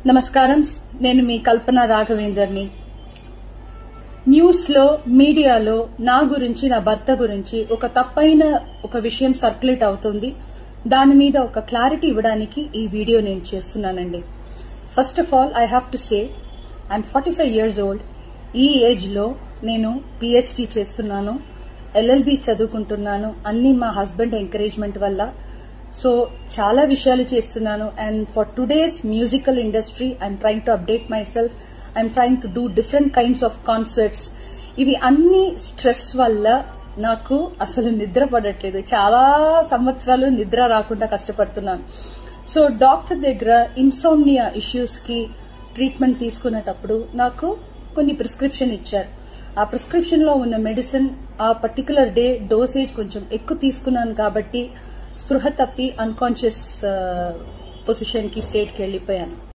నమస్కారం. నేను మీ కల్పన రాఘవేందర్ని. న్యూస్ లో మీడియాలో నా గురించి, నా భర్త గురించి ఒక తప్పైన ఒక విషయం సర్క్యులేట్ అవుతుంది. దాని మీద ఒక క్లారిటీ ఇవ్వడానికి ఈ వీడియో నేను చేస్తున్నానండి. First of all I have to say I'm 45 years old. ఈ ఏజ్ లో నేను PhD చేస్తున్నాను, LLB చదువుకుంటున్నాను. అన్ని మా హస్బెండ్ ఎంకరేజ్మెంట్ వల్ల. సో చాలా విషయాలు చేస్తున్నాను. And for today's musical industry I'm trying to update my self. I'm trying to do different kinds of concerts. ఇవి అన్ని స్ట్రెస్ వల్ల నాకు అసలు నిద్ర పడట్లేదు. చాలా సంవత్సరాలు నిద్ర రాకుండా కష్టపడుతున్నాను. సో డాక్టర్ దగ్గర ఇన్సోమ్నియా ఇష్యూస్ కి ట్రీట్మెంట్ తీసుకునేటప్పుడు నాకు కొన్ని ప్రిస్క్రిప్షన్ ఇచ్చారు. ఆ ప్రిస్క్రిప్షన్ లో ఉన్న మెడిసిన్ ఆ పర్టికులర్ డే డోసేజ్ కొంచెం ఎక్కువ తీసుకున్నాను కాబట్టి స్పృహ తప్పి అన్కాన్షియస్ పొజిషన్ కి స్టేట్ కి వెళ్లిపోయాను.